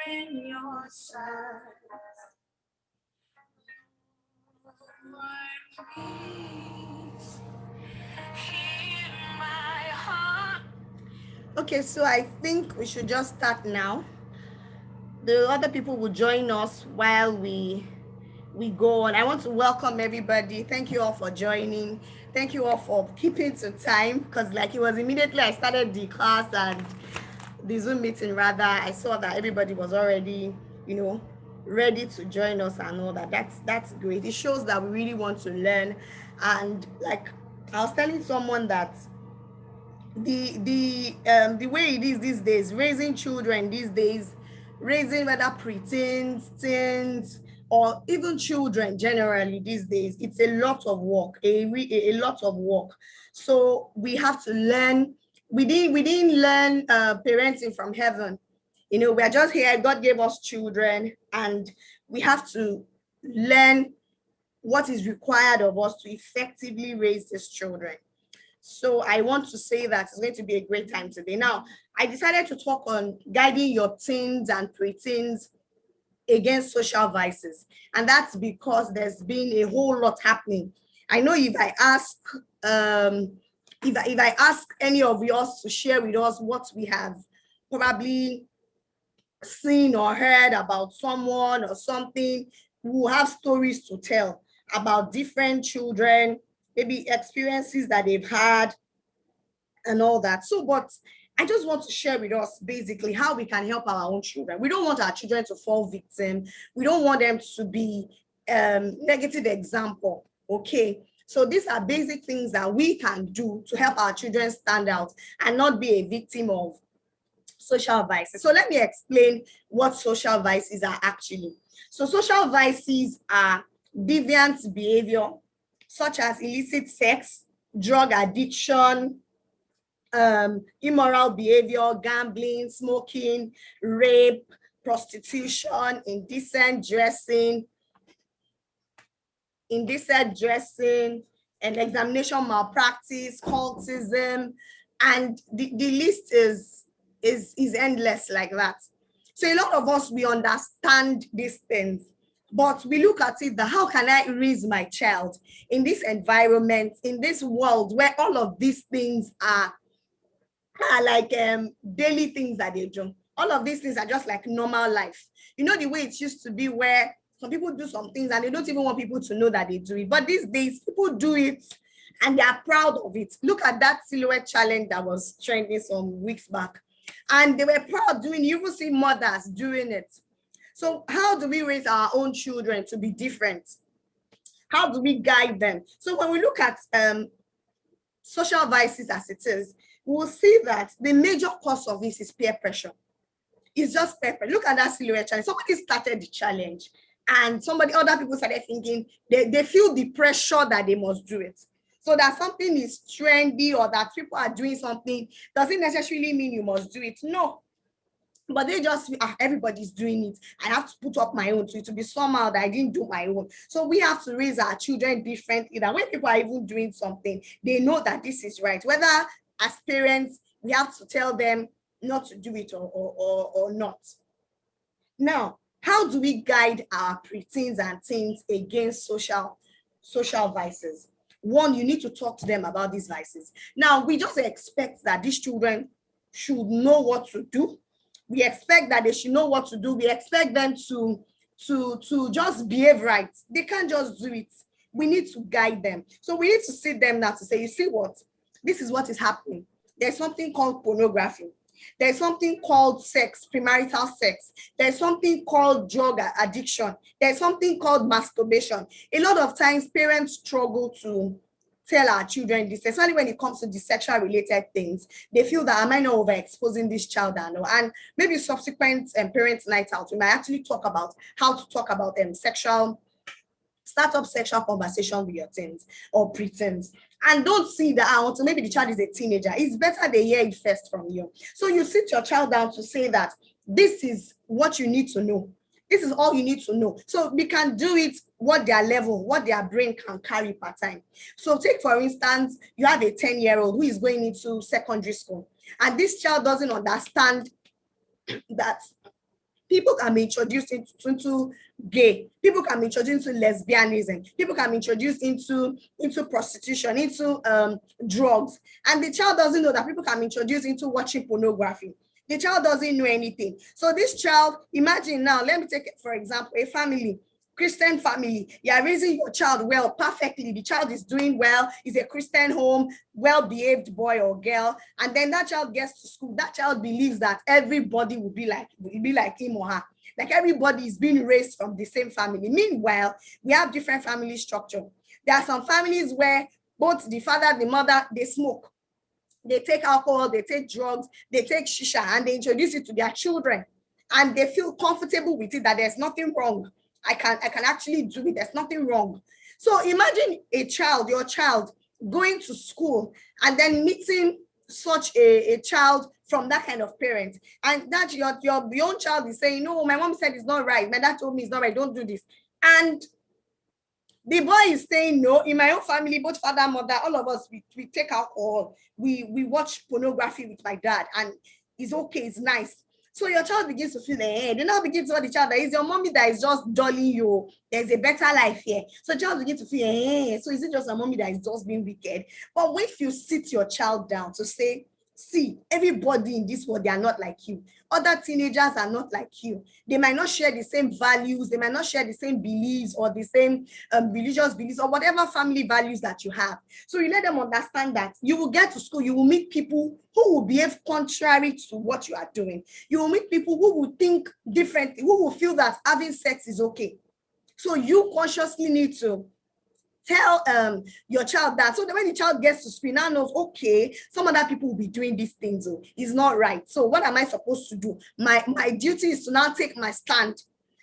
in your sight. Please hear my heart. Okay, so I think we should just start now. The other people will join us while we go on. I want to welcome everybody. Thank you all for joining. Thank you all for keeping to time, because like it was immediately I started the class and the Zoom meeting rather, I saw that everybody was already, ready to join us and all that. That's great. It shows that we really want to learn. And like I was telling someone that the way it is these days, raising children these days, raising whether preteens, teens, or even children generally these days, it's a lot of work, a lot of work. So we have to learn. We didn't learn parenting from heaven. We're just here. God gave us children, and we have to learn what is required of us to effectively raise these children. So I want to say that it's going to be a great time today. Now, I decided to talk on guiding your teens and preteens against social vices. And that's because there's been a whole lot happening. I know if I ask if I ask any of us to share with us what we have probably seen or heard about someone or something, we will have stories to tell about different children, maybe experiences that they've had and all that. So, but I just want to share with us basically how we can help our own children. We don't want our children to fall victim. We don't want them to be negative example. Okay. So these are basic things that we can do to help our children stand out and not be a victim of social vices. So let me explain what social vices are actually. So social vices are deviant behavior such as illicit sex, drug addiction, immoral behavior, gambling, smoking, rape, prostitution, and examination malpractice, cultism, and the list is endless like that. So a lot of us, we understand these things, but we look at it that how can I raise my child in this environment, in this world where all of these things are like daily things that they do. All of these things are just like normal life. The way it used to be where some people do some things and they don't even want people to know that they do it. But these days, people do it and they are proud of it. Look at that silhouette challenge that was trending some weeks back. And they were proud doing it. You even see mothers doing it. So how do we raise our own children to be different? How do we guide them? So when we look at social vices as it is, we'll see that the major cause of this is peer pressure. It's just peer pressure. Look at that silhouette challenge. Somebody started the challenge and other people started thinking they feel the pressure that they must do it. So that something is trendy or that people are doing something doesn't necessarily mean you must do it. No. But they just, everybody's doing it. I have to put up my own. So it will be somehow that I didn't do my own. So we have to raise our children differently. That when people are even doing something, they know that this is right. Whether as parents, we have to tell them not to do it or not. Now, how do we guide our preteens and teens against social vices? One, you need to talk to them about these vices. Now, we just expect that these children should know what to do. We expect that they should know what to do. We expect them to just behave right. They can't just do it. We need to guide them. So we need to sit them now to say, you see what? This is what is happening. There's something called pornography. There's something called sex, premarital sex. There's something called drug addiction. There's something called masturbation. A lot of times parents struggle to tell our children this, especially when it comes to the sexual related things. They feel that, am I not overexposing this child? And maybe subsequent parents' night out, we might actually talk about how to talk about start up sexual conversation with your teens or preteens. And don't see that until maybe the child is a teenager. It's better they hear it first from you. So you sit your child down to say that this is what you need to know. This is all you need to know. So we can do it what their level, what their brain can carry per time. So take, for instance, you have a 10-year-old who is going into secondary school, and this child doesn't understand that People can be introduced into gay. People can be introduced into lesbianism. People can be introduced into prostitution, into drugs. And the child doesn't know that people can be introduced into watching pornography. The child doesn't know anything. So this child, imagine now, let me take it, for example, a family, Christian family. You are raising your child well, perfectly. The child is doing well, is a Christian home, well-behaved boy or girl. And then that child gets to school. That child believes that everybody will be like him or her. Like everybody is being raised from the same family. Meanwhile, we have different family structure. There are some families where both the father, the mother, they smoke. They take alcohol, they take drugs, they take shisha, and they introduce it to their children. And they feel comfortable with it, that there's nothing wrong. I can actually do it. There's nothing wrong. So imagine your child going to school and then meeting such a child from that kind of parent. And that your own child is saying, no, my mom said it's not right. My dad told me it's not right. Don't do this. And the boy is saying, no, in my own family, both father, mother, all of us, we take alcohol. We watch pornography with my dad, and it's okay, it's nice. So your child begins to feel, they now begin to tell the child that it's your mommy that is just dulling you. There's a better life here. So the child begins to feel, so is it just a mommy that is just being wicked? But if you sit your child down to say, see, everybody in this world, they are not like you. Other teenagers are not like you. They might not share the same values. They might not share the same beliefs or the same religious beliefs or whatever family values that you have. So you let them understand that you will get to school, you will meet people who will behave contrary to what you are doing. You will meet people who will think differently, who will feel that having sex is okay. So you consciously need to tell your child that, so that when the child gets to school, now knows, okay, some other people will be doing these things. Oh, it's not right. So what am I supposed to do? My duty is to now take my stand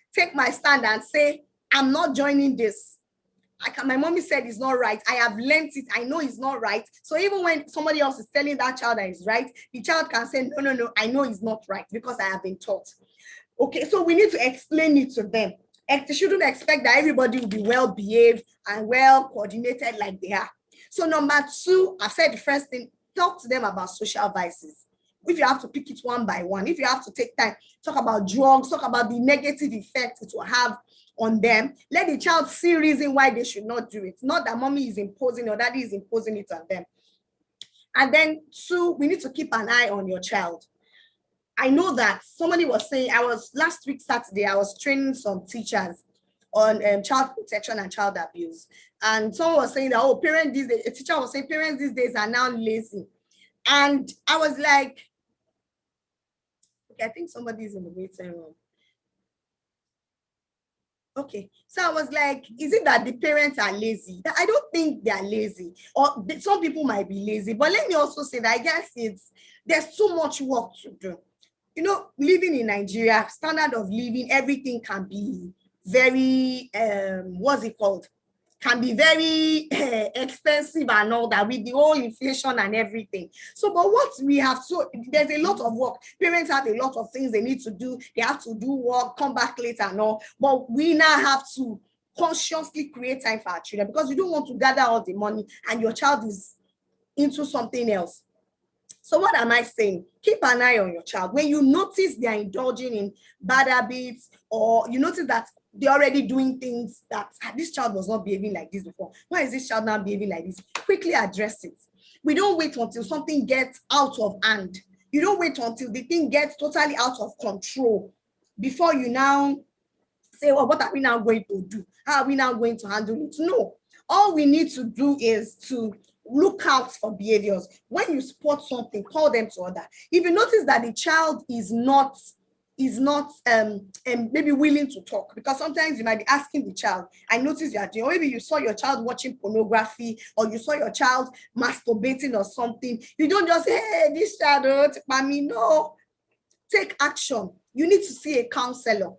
and say, I'm not joining this. My mommy said it's not right. I have learned it. I know it's not right. So even when somebody else is telling that child that it's right, the child can say, no, I know it's not right because I have been taught. Okay, so we need to explain it to them. And they shouldn't expect that everybody will be well behaved and well coordinated like they are. So number two, I said the first thing, talk to them about social vices. If you have to pick it one by one, if you have to take time, talk about drugs, talk about the negative effects it will have on them. Let the child see reason why they should not do it. Not that mommy is imposing or daddy is imposing it on them. And then two, we need to keep an eye on your child. I know that somebody was saying, last week Saturday, I was training some teachers on child protection and child abuse. And someone was saying that, oh, parents these days, a teacher was saying parents these days are now lazy. And I was like, okay, I think somebody's in the waiting room. Okay, so I was like, is it that the parents are lazy? I don't think they are lazy, or some people might be lazy, but let me also say that I guess there's too much work to do. You know, living in Nigeria, standard of living, everything can be very, what's it called? Can be very expensive and all that with the whole inflation and everything. So, but what we have, so there's a lot of work. Parents have a lot of things they need to do. They have to do work, come back later and all. But we now have to consciously create time for our children because you don't want to gather all the money and your child is into something else. So what am I saying? Keep an eye on your child. When you notice they are indulging in bad habits, or you notice that they're already doing things that this child was not behaving like this before. Why is this child now behaving like this? Quickly address it. We don't wait until something gets out of hand. You don't wait until the thing gets totally out of control before you now say, well, what are we now going to do? How are we now going to handle it? No. All we need to do is to look out for behaviors. When you spot something, call them to order. If you notice that the child is not maybe willing to talk, because sometimes you might be asking the child, I noticed you are doing, or maybe you saw your child watching pornography, or you saw your child masturbating or something. You don't just say, hey, this child, mommy. No, take action. You need to see a counselor.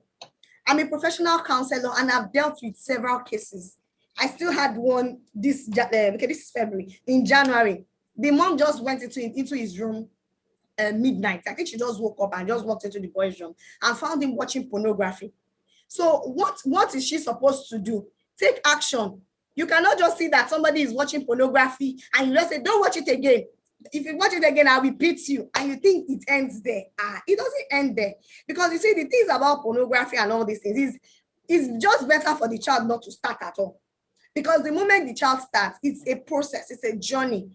I'm a professional counselor and I've dealt with several cases. I still had one this is February. In January, the mom just went into his room midnight. I think she just woke up and just walked into the boy's room and found him watching pornography. So what is she supposed to do? Take action. You cannot just see that somebody is watching pornography and you just say, don't watch it again. If you watch it again, I'll repeat you, and you think it ends there. It doesn't end there. Because you see, the things about pornography and all these things is it's just better for the child not to start at all. Because the moment the child starts, it's a process, it's a journey,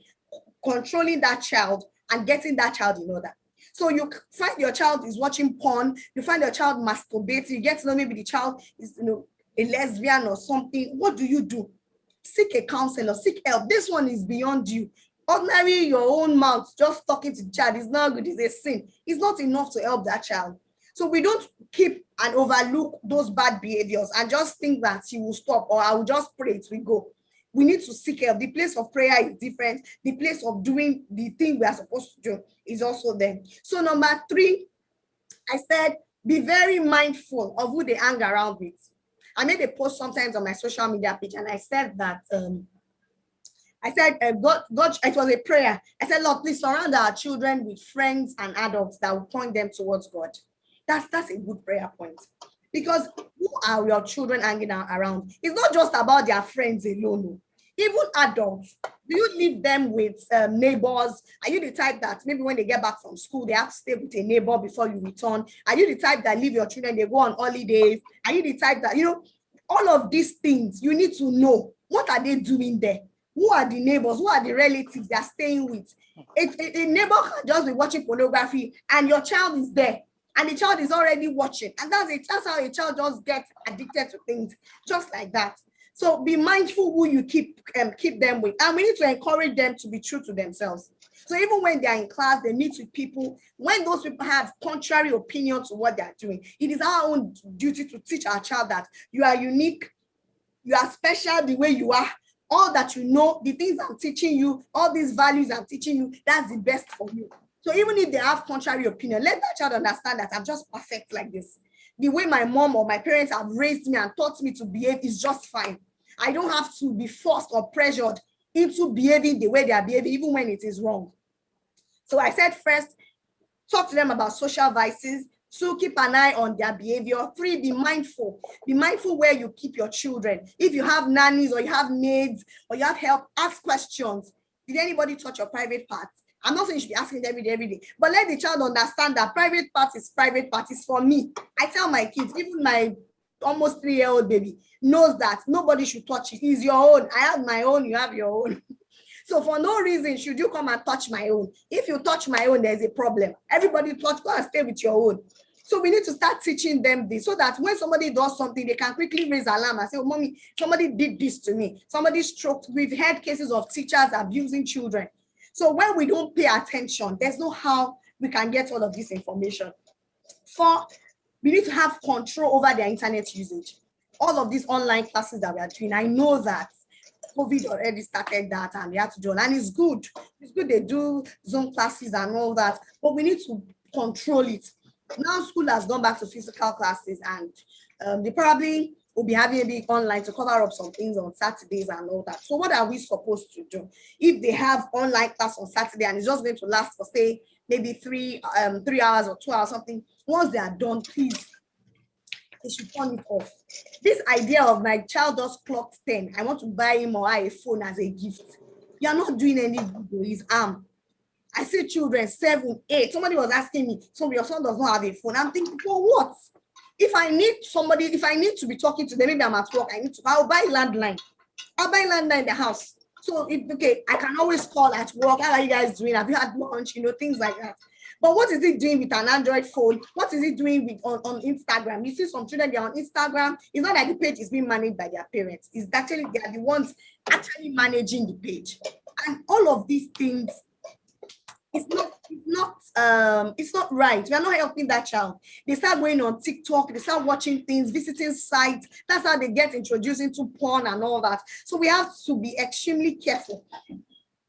controlling that child and getting that child in order. So you find your child is watching porn, you find your child masturbating, you get to know maybe the child is, a lesbian or something. What do? Seek a counselor, seek help. This one is beyond you. Ordinarily, your own mouth, just talking to the child is not good, it's a sin. It's not enough to help that child. So we don't keep and overlook those bad behaviors and just think that he will stop or I will just pray it will go. We need to seek help. The place of prayer is different. The place of doing the thing we are supposed to do is also there. So number 3, I said, be very mindful of who they hang around with. I made a post sometimes on my social media page and I said that, God, it was a prayer. I said, Lord, please surround our children with friends and adults that will point them towards God. That's a good prayer point. Because who are your children hanging around? It's not just about their friends alone. Even adults, do you leave them with neighbors? Are you the type that maybe when they get back from school, they have to stay with a neighbor before you return? Are you the type that leave your children, they go on holidays? Are you the type that, all of these things, you need to know, what are they doing there? Who are the neighbors? Who are the relatives they are staying with? A neighbor can just be watching pornography and your child is there. And the child is already watching. And that's how a child just gets addicted to things, just like that. So be mindful who you keep them with. And we need to encourage them to be true to themselves. So even when they're in class, they meet with people. When those people have contrary opinion to what they're doing, it is our own duty to teach our child that you are unique, you are special the way you are. All that you know, the things I'm teaching you, all these values I'm teaching you, that's the best for you. So even if they have contrary opinion, let that child understand that I'm just perfect like this. The way my mom or my parents have raised me and taught me to behave is just fine. I don't have to be forced or pressured into behaving the way they are behaving, even when it is wrong. So I said, first, talk to them about social vices. 2, keep an eye on their behavior. 3, be mindful. Be mindful where you keep your children. If you have nannies or you have maids or you have help, ask questions. Did anybody touch your private parts? I'm not saying you should be asking every day, but let the child understand that private part is private part. It's for me. I tell my kids, even my almost 3-year-old baby knows that nobody should touch it. It's your own. I have my own, you have your own. So for no reason should you come and touch my own. If you touch my own, there's a problem. Everybody touch, go and stay with your own. So we need to start teaching them this so that when somebody does something, they can quickly raise alarm and say, oh, mommy, somebody did this to me. Somebody stroked. We've had cases of teachers abusing children. So when we don't pay attention, there's no how we can get all of this information. 4, we need to have control over their internet usage. All of these online classes that we are doing, I know that COVID already started that and they have to do it. And it's good. It's good they do Zoom classes and all that, but we need to control it. Now school has gone back to physical classes and they probably will be having a big online to cover up some things on Saturdays and all that. So what are we supposed to do? If they have online class on Saturday and it's just going to last for, say, maybe 3 hours or 2 hours, something, once they are done, please, they should turn it off. This idea of my child just clocked 10, I want to buy him or her a phone as a gift. You are not doing any good to his arm. I see children 7, 8. Somebody was asking me, so your son does not have a phone. I'm thinking, for what? If I need to be talking to them, maybe I'm at work, I'll buy landline. I'll buy landline in the house. So, I can always call at work. How are you guys doing? Have you had lunch? Things like that. But what is it doing with an Android phone? What is it doing with on Instagram? You see some children, they're on Instagram. It's not like the page is being managed by their parents. It's actually, they are the ones actually managing the page. And all of these things, it's not right. We are not helping that child. They start going on TikTok, they start watching things, visiting sites. That's how they get introduced into porn and all that. So we have to be extremely careful.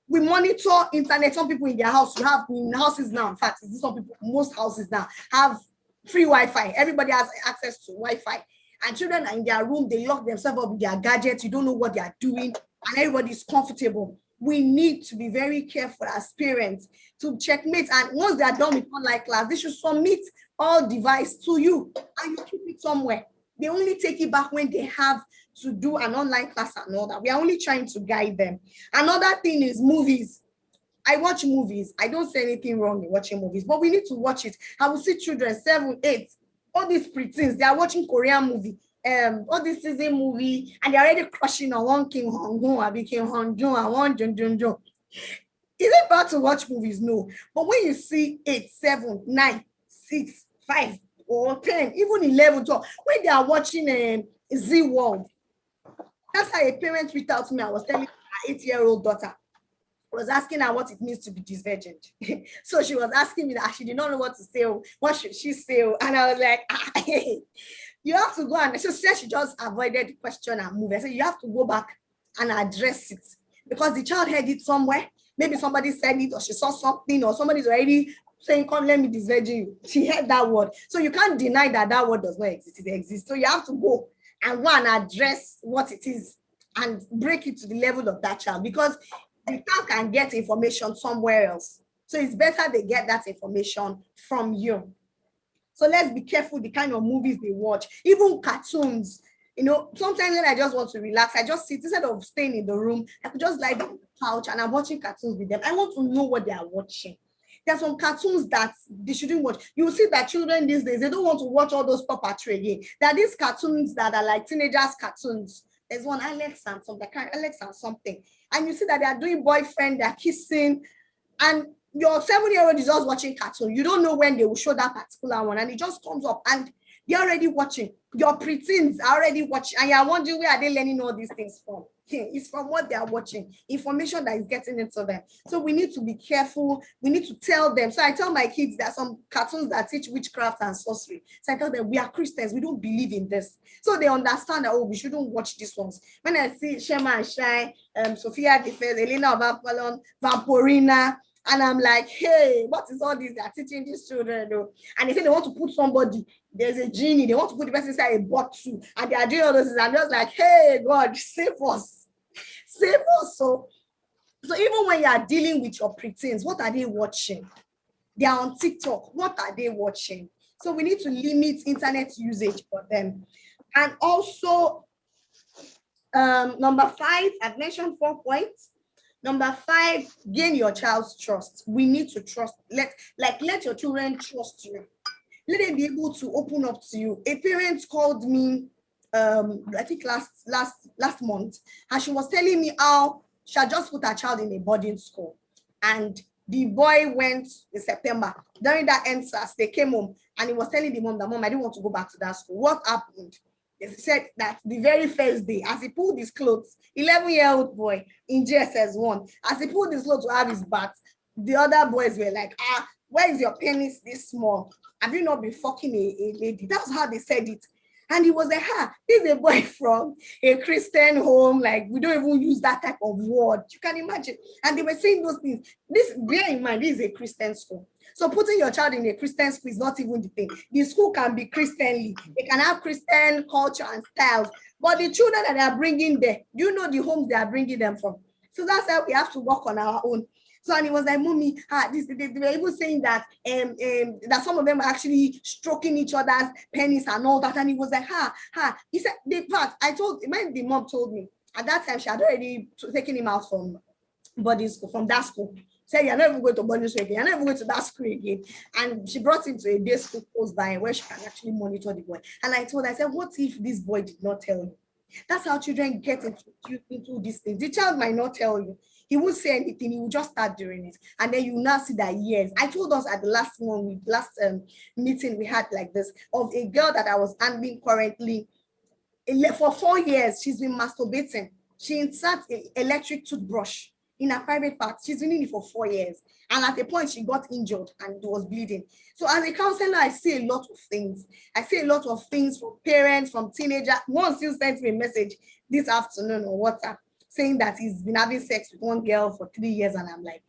We monitor internet. Some people in their house, you have in houses now, in fact, some people, most houses now have free Wi-Fi. Everybody has access to Wi-Fi. And children are in their room, they lock themselves up with their gadgets. You don't know what they are doing, and everybody is comfortable. We need to be very careful as parents to checkmate. And once they are done with online class, they should submit all device to you and you keep it somewhere. They only take it back when they have to do an online class and all that. We are only trying to guide them. Another thing is movies. I watch movies. I don't say anything wrong in watching movies, but we need to watch it. I will see children 7, 8, all these preteens, they are watching Korean movie, all this season movie, and they're already crushing on one Kim Hong-gun, I became Hong-jun, and one Jun Jun Jun. Is it bad to watch movies? No. But when you see 8, 7, 9, 6, 5, or 10, even 11, 12, when they are watching Z World, that's how a parent reached out to me. I was telling my 8-year-old daughter, I was asking her what it means to be disvirgined. So she was asking me that she did not know what to say. What should she say? And I was like, you have to go, and so she just avoided the question and moved. I said, you have to go back and address it, because the child heard it somewhere. Maybe somebody said it, or she saw something, or somebody's already saying, come, let me disvirgin you. She heard that word. So you can't deny that that word does not exist. It exists. So you have to go and address what it is and break it to the level of that child, because the child can get information somewhere else. So it's better they get that information from you. So let's be careful the kind of movies they watch, even cartoons. You know, sometimes when I just want to relax, I just sit instead of staying in the room. I could just lie down on the couch and I'm watching cartoons with them. I want to know what they are watching. There are some cartoons that they shouldn't watch. You will see that children these days, they don't want to watch all those Paw Patrol again. There are these cartoons that are like teenagers cartoons. There's one, Alex and something, Alex and something. And you see that they are doing boyfriend, they're kissing, and your 7-year-old is just watching cartoon. You don't know when they will show that particular one, and it just comes up and they're already watching. Your preteens are already watching, and you're wondering where are they learning all these things from. It's from what they are watching, information that is getting into them. So we need to be careful. We need to tell them. So I tell my kids there are some cartoons that teach witchcraft and sorcery. So I tell them, we are Christians, we don't believe in this. So they understand that, oh, we shouldn't watch these ones. When I see Shema and Shai, Sophia Defense, Elena of Apollon, Vampirina, and I'm like, hey, what is all this they're teaching these children? And they say they want to put somebody, there's a genie, they want to put the person inside a bottle, and they are doing all those things. I'm just like, hey, God, save us. Save us. So even when you are dealing with your preteens, what are they watching? They are on TikTok. What are they watching? So we need to limit internet usage for them. And also, number 5, I've mentioned 4 points. Number 5, gain your child's trust. We need to trust. Let your children trust you. Let them be able to open up to you. A parent called me, I think last month, and she was telling me how she had just put her child in a boarding school, and the boy went in September. During that NSAS, they came home, and he was telling the mom that, Mom, I didn't want to go back to that school. What happened? They said that the very first day, as he pulled his clothes, 11-year-old boy in JSS1, as he pulled his clothes to have his bath, the other boys were like, where is your penis this small? Have you not been fucking a lady? That's how they said it. And he was like, this is a boy from a Christian home. Like, we don't even use that type of word. You can imagine. And they were saying those things. Bear in mind, this is a Christian school. So putting your child in a Christian school is not even the thing. The school can be Christianly. They can have Christian culture and styles. But the children that they are bringing there, you know the homes they are bringing them from. So that's why we have to work on our own. So, and he was like, Mommy, they were even saying that that some of them are actually stroking each other's penis and all that. And he was like, he said, in fact, when the mom told me, at that time, she had already taken him out from boarding school, from that school. Said, you're not even going to boarding school again, you're not even going to that school again. And she brought him to a day school close by where she can actually monitor the boy. And I said, what if this boy did not tell you? That's how children get into these things. The child might not tell you. He won't say anything. He will just start doing it. And then you now see that, yes. I told us at the last meeting we had like this, of a girl that I was handling currently. For 4 years, she's been masturbating. She inserts an electric toothbrush in her private part. She's been in it for 4 years. And at a point, she got injured and was bleeding. So as a counselor, I see a lot of things. I see a lot of things from parents, from teenagers. One still sent me a message this afternoon on WhatsApp saying that he's been having sex with one girl for 3 years. And I'm like,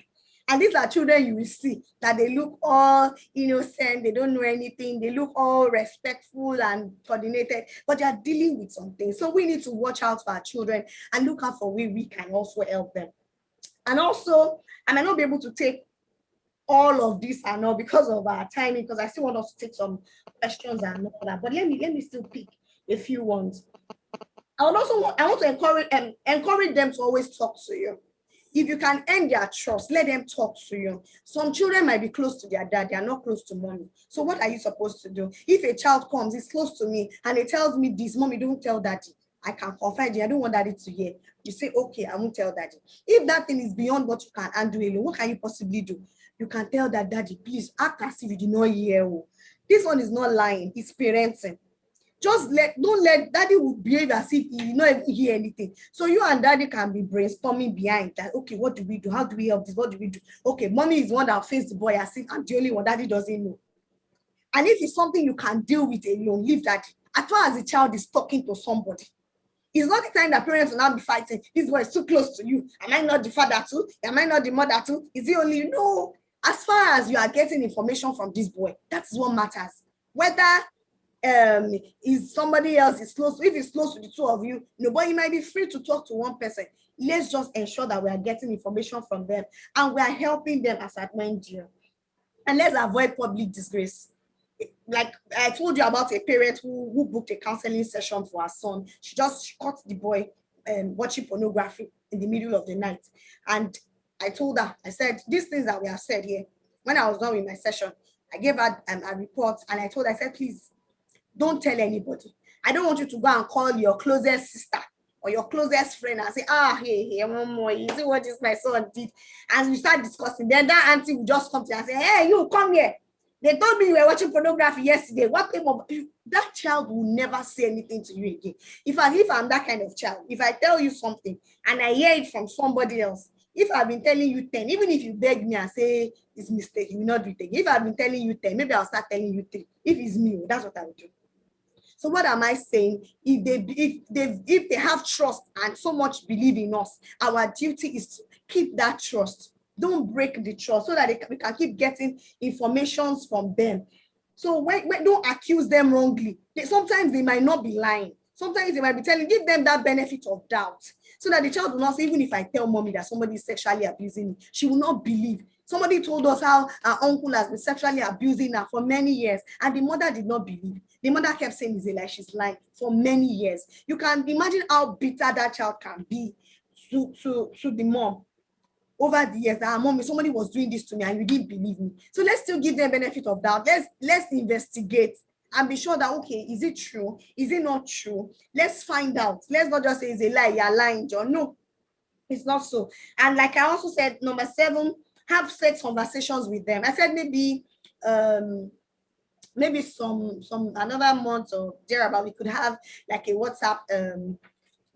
and these are children you will see that they look all innocent, they don't know anything, they look all respectful and coordinated, but they are dealing with something. So we need to watch out for our children and look out for where we can also help them. And also, I might not be able to take all of this and all because of our timing, because I still want us to take some questions and all that. But let me still pick a few ones. I want to encourage them to always talk to you. If you can earn their trust, let them talk to you. Some children might be close to their dad, they are not close to mommy. So what are you supposed to do? If a child comes, is close to me, and it tells me this, mommy, don't tell daddy. I can confide in, I don't want daddy to hear. You say, okay, I won't tell daddy. If that thing is beyond what you can handle alone, what can you possibly do? You can tell that daddy, please act as if you did not hear. This one is not lying, it's parenting. Just don't let daddy will behave as if he did not even hear anything. So you and daddy can be brainstorming behind that. Okay, what do we do? How do we help this? What do we do? Okay, mommy is the one that faced the boy as if I'm the only one. Daddy doesn't know. And if it's something you can deal with alone, leave daddy. As far as the child is talking to somebody, it's not the time that parents will now be fighting. This boy is too close to you. Am I not the father too? Am I not the mother too? Is he only you? No. As far as you are getting information from this boy, that's what matters. Whether is somebody else is close, if it's close to the two of you, but you might be free to talk to one person. Let's just ensure that we are getting information from them and we are helping them as at when due. And let's avoid public disgrace. Like I told you about a parent who booked a counseling session for her son. She caught the boy watching pornography in the middle of the night. And I told her, I said, these things that we have said here, when I was done with my session, I gave her a report and I told her, I said, please, don't tell anybody. I don't want you to go and call your closest sister or your closest friend and say, hey, one more, you see what this my son did? And we start discussing. Then that auntie will just come to you and say, hey, you come here. They told me you were watching pornography yesterday. What came up? That child will never say anything to you again. If I'm that kind of child, if I tell you something and I hear it from somebody else, if I've been telling you 10, even if you beg me and say it's mistake, you will not do it again. If I've been telling you 10, maybe I'll start telling you 3. If it's me, that's what I will do. So what am I saying? If they have trust and so much believe in us, our duty is to keep that trust. Don't break the trust so that we can keep getting informations from them. So when don't accuse them wrongly. Sometimes they might not be lying. Sometimes they might be telling, give them that benefit of doubt so that the child will not say, even if I tell mommy that somebody is sexually abusing me, she will not believe. Somebody told us how our uncle has been sexually abusing her for many years, and the mother did not believe. The mother kept saying it's a lie, she's lying for many years. You can imagine how bitter that child can be to the mom over the years that mom, somebody was doing this to me and you didn't believe me. So let's still give them benefit of doubt. Let's investigate and be sure that, okay, is it true? Is it not true? Let's find out. Let's not just say it's a lie, you're lying, John. No, it's not so. And like I also said, number 7, have sex conversations with them. I said maybe some another month or thereabout, we could have like a WhatsApp,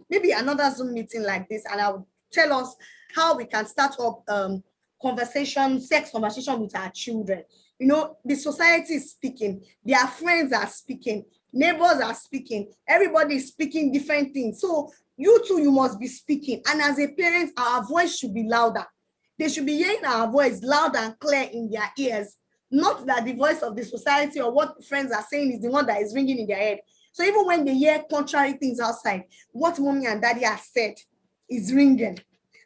maybe another Zoom meeting like this, and I'll tell us how we can start up sex conversation with our children. The society is speaking, their friends are speaking, neighbors are speaking, everybody is speaking different things. So you too, you must be speaking. And as a parent, our voice should be louder. They should be hearing our voice loud and clear in their ears. Not that the voice of the society or what friends are saying is the one that is ringing in their head. So even when they hear contrary things outside, what mommy and daddy have said is ringing.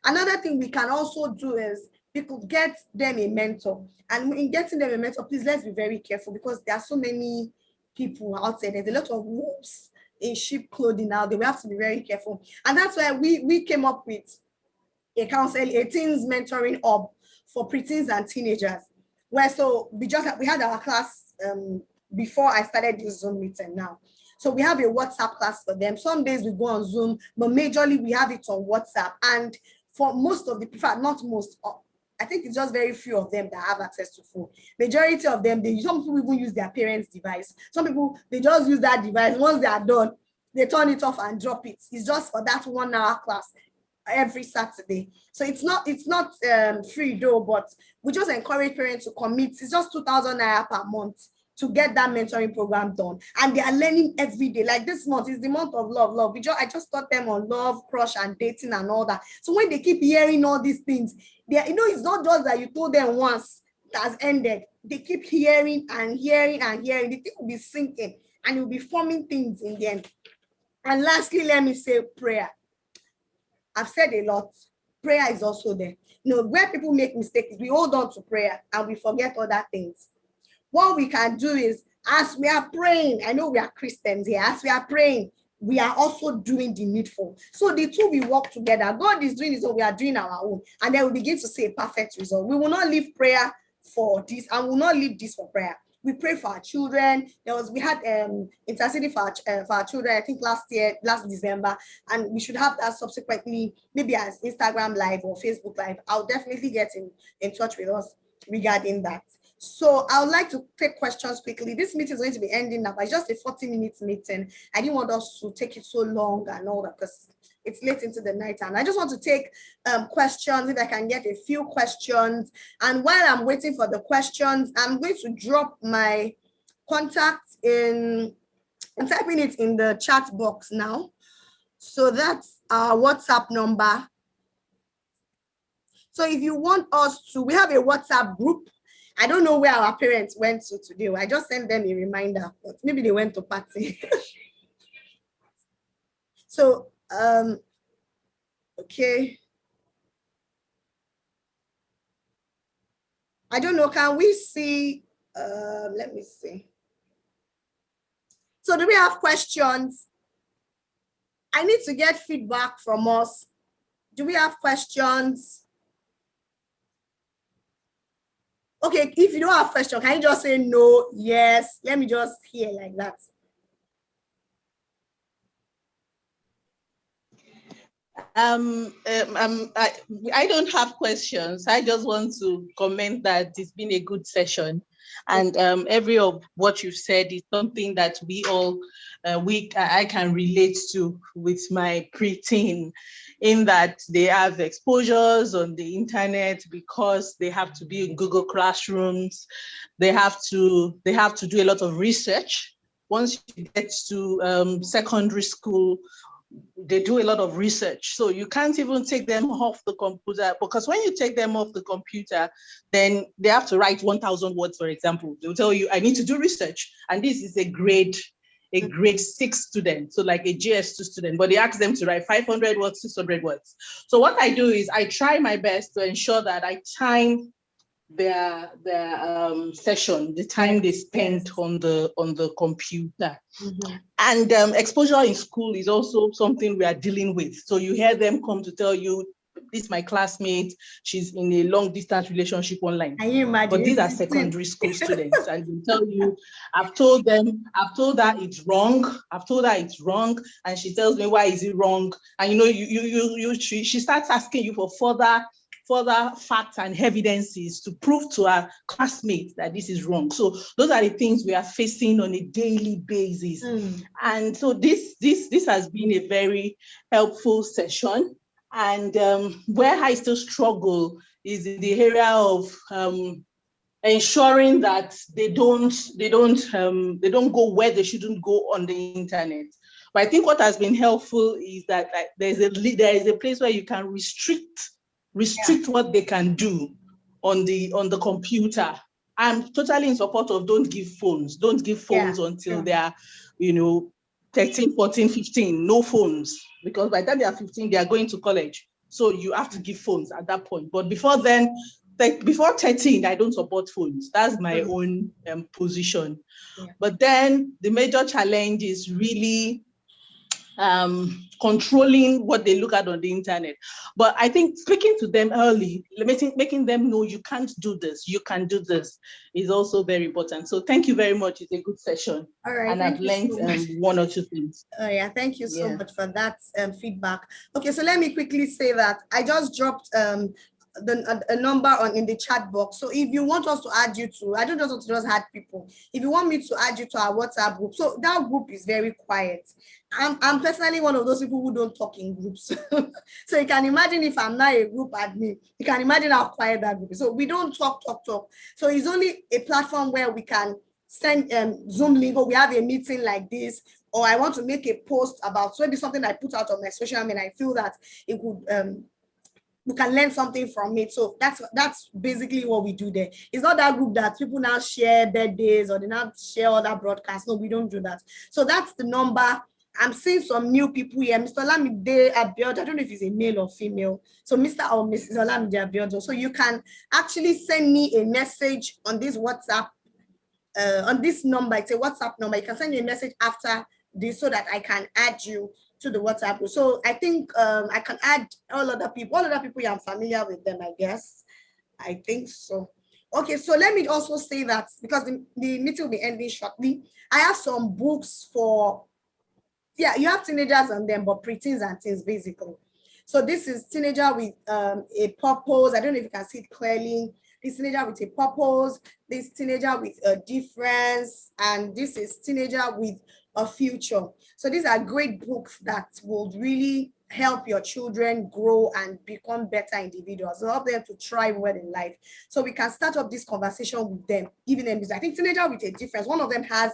Another thing we can also do is we could get them a mentor. And in getting them a mentor, please, let's be very careful because there are so many people out there. There's a lot of wolves in sheep clothing now. We have to be very careful. And that's why we came up with a teens mentoring hub for preteens and teenagers. Where we had our class before I started this Zoom meeting now. So we have a WhatsApp class for them. Some days we go on Zoom, but majorly we have it on WhatsApp. And for most of not most, I think it's just very few of them that have access to phone. Majority of them, some people even use their parents' device. Some people, they just use that device. Once they are done, they turn it off and drop it. It's just for that 1 hour class every Saturday. So it's not free though, but we just encourage parents to commit. It's just 2,000 naira per month to get that mentoring program done. And they are learning every day. Like this month is the month of love. I just taught them on love, crush, and dating and all that. So when they keep hearing all these things, it's not just that you told them once it has ended. They keep hearing and hearing and hearing. The thing will be sinking and you'll be forming things in the end. And lastly, let me say prayer. I've said a lot. Prayer is also there. Where people make mistakes, we hold on to prayer and we forget other things. What we can do is, as we are praying, I know we are Christians here, as we are praying, we are also doing the needful. So the two will work together. God is doing his own, we are doing our own. And then we begin to see a perfect result. We will not leave prayer for this, and we will not leave this for prayer. We pray for our children. We had interceding for our children, I think last December, and we should have that subsequently, maybe as Instagram Live or Facebook Live. I'll definitely get in touch with us regarding that. So I would like to take questions quickly. This meeting is going to be ending now, but it's just a 40-minute meeting. I didn't want us to take it so long and all that because it's late into the night, and I just want to take questions, if I can get a few questions. And while I'm waiting for the questions, I'm going to drop my contact I'm typing it in the chat box now. So that's our WhatsApp number. So if you want us to, we have a WhatsApp group. I don't know where our parents went to today. I just sent them a reminder, but maybe they went to party. So, okay. I don't know, can we see, let me see. So do we have questions? I need to get feedback from us. Do we have questions? Okay, if you don't have questions, can you just say no, yes? Let me just hear like that. I don't have questions. I just want to comment that it's been a good session, and every of what you've said is something that we all I can relate to with my preteen, in that they have exposures on the internet because they have to be in Google Classrooms. They have to do a lot of research. Once you get to secondary school, they do a lot of research. So you can't even take them off the computer, because when you take them off the computer, then they have to write 1,000 words, for example. They'll tell you, I need to do research. And this is a grade 6 student, so like a JS2 student, but they ask them to write 500 words, 600 words. So what I do is I try my best to ensure that I time their session, the time they spend on the computer. Mm-hmm. And exposure in school is also something we are dealing with. So you hear them come to tell you, this is my classmate, she's in a long distance relationship online. Can you imagine? But these are secondary school students, and they tell you, I've told her it's wrong. And she tells me, why is it wrong? And she starts asking you for further facts and evidences to prove to our classmates that this is wrong. So those are the things we are facing on a daily basis. And so this has been a very helpful session. And where I still struggle is in the area of ensuring that they don't go where they shouldn't go on the internet. But I think what has been helpful is that there is a place where you can restrict what they can do on the computer. I'm totally in support of don't give phones until they are 13, 14, 15, no phones, because by the time they are 15, they are going to college. So you have to give phones at that point. But before then, before 13, I don't support phones. That's my own position. Yeah. But then the major challenge is really controlling what they look at on the internet. But I think speaking to them early, making them know you can't do this, you can do this, is also very important. So thank you very much. It's a good session. All right. And I've learned one or two things. Oh yeah, thank you so much for that feedback. Okay, so let me quickly say that I just dropped a number in the chat box. So if you want us to add you to, I don't just want to just add people. If you want me to add you to our WhatsApp group, so that group is very quiet. I'm personally one of those people who don't talk in groups. So you can imagine if I'm not a group admin, you can imagine how quiet that group is. So we don't talk. So it's only a platform where we can send Zoom link, or we have a meeting like this, or I want to make a post about maybe something I put out on my social media. I feel that it would we can learn something from it. So that's basically what we do there. It's not that group that people now share birthdays or they now share other broadcasts. No, we don't do that. So that's the number. I'm seeing some new people here. Mr. Olamide Abiodun, I don't know if he's a male or female. So Mr. or Mrs. Olamide Abiodun. So you can actually send me a message on this WhatsApp, on this number. It's a WhatsApp number. You can send me a message after this so that I can add you to the WhatsApp group. So I think I can add all other people. I'm familiar with them, I guess. I think so. Okay, so let me also say that because the meeting will be ending shortly, I have some books for, yeah, you have teenagers on them, but preteens and teens basically. So this is teenager with a purpose. I don't know if you can see it clearly. This teenager with a purpose, this teenager with a difference, and this is teenager with a future. So these are great books that will really help your children grow and become better individuals, help them to thrive well in life. So we can start up this conversation with them, giving them this. I think teenager with a difference, one of them has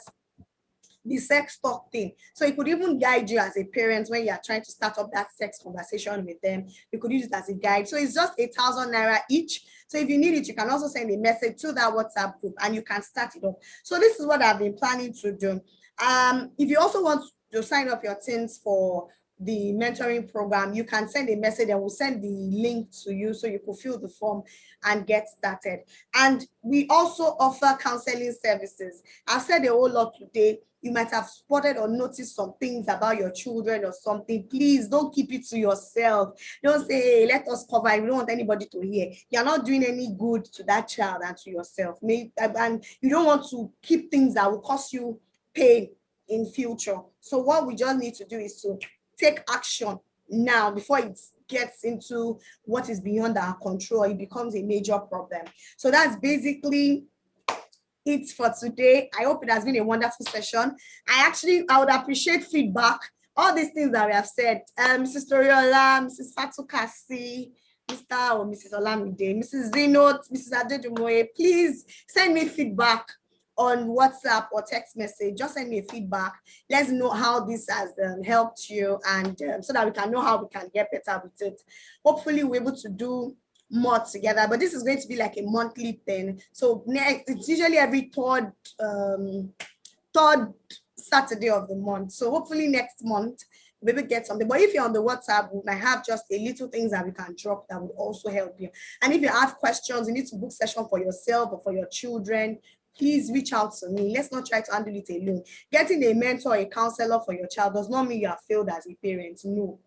the sex talk thing. So it could even guide you as a parent when you are trying to start up that sex conversation with them. You could use it as a guide. So it's just 8,000 naira each. So if you need it, you can also send a message to that WhatsApp group and you can start it up. So this is what I've been planning to do. If you also want to sign up your teens for the mentoring program, you can send a message and we'll send the link to you so you can fill the form and get started. And we also offer counseling services. I've said a whole lot today. You might have spotted or noticed some things about your children or something. Please don't keep it to yourself. Don't say, hey, let us cover. We don't want anybody to hear. You're not doing any good to that child and to yourself. And you don't want to keep things that will cause you pain in future. So what we just need to do is to take action now before it gets into what is beyond our control. It becomes a major problem. So that's basically it for today. I hope it has been a wonderful session. I would appreciate feedback. All these things that we have said, Mrs. Toriola, Mrs. Fatukasi, Mr. or Mrs. Olamide, Mrs. Zinot, Mrs. Adejumoye, please send me feedback on WhatsApp or text message. Just send me a feedback. Let's know how this has helped you, and so that we can know how we can get better with it. Hopefully we're able to do more together, but this is going to be like a monthly thing. So next, it's usually every third Saturday of the month. So hopefully next month we'll get something. But if you're on the WhatsApp, we might have just a little things that we can drop that would also help you. And if you have questions, you need to book session for yourself or for your children, please reach out to me. Let's not try to handle it alone. Getting a mentor, a counselor for your child does not mean you have failed as a parent. No,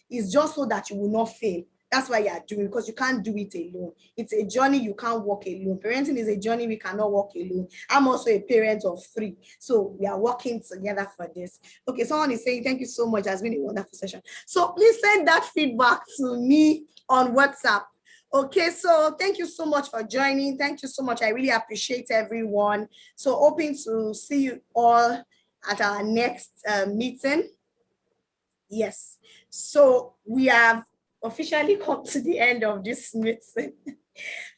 it's just so that you will not fail. That's why you are doing, because you can't do it alone. It's a journey you can't walk alone. Parenting is a journey we cannot walk alone. I'm also a parent of 3, so we are working together for this. Okay, someone is saying thank you so much. It has been a wonderful session. So please send that feedback to me on WhatsApp. Okay, so thank you so much for joining. Thank you so much. I really appreciate everyone. So hoping to see you all at our next meeting. Yes, so we have officially come to the end of this meeting.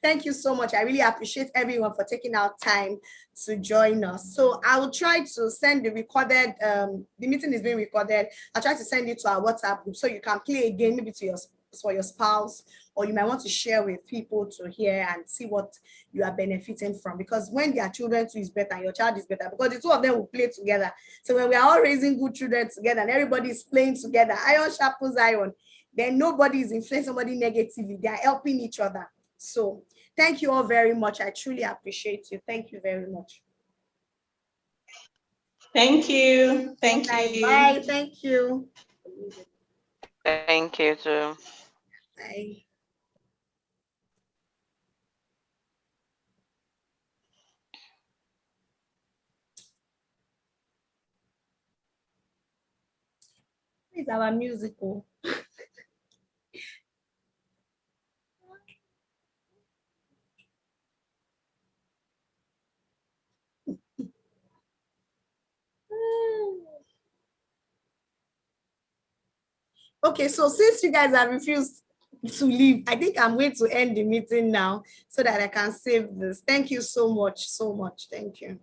Thank you so much. I really appreciate everyone for taking out time to join us. So I will try to send the recorded, the meeting is being recorded. I'll try to send it to our WhatsApp group so you can play again, maybe to for your spouse, or you might want to share with people to hear and see what you are benefiting from. Because when their children too is better, your child is better, because the two of them will play together. So when we are all raising good children together and everybody is playing together, iron sharpens iron, then nobody is influencing somebody negatively. They are helping each other. So thank you all very much. I truly appreciate you. Thank you very much. Thank you. Thank you. Bye. Thank you. Thank you too. Bye. It's our musical. Okay, so since you guys have refused to leave, I think I'm going to end the meeting now so that I can save this. Thank you so much, so much. Thank you.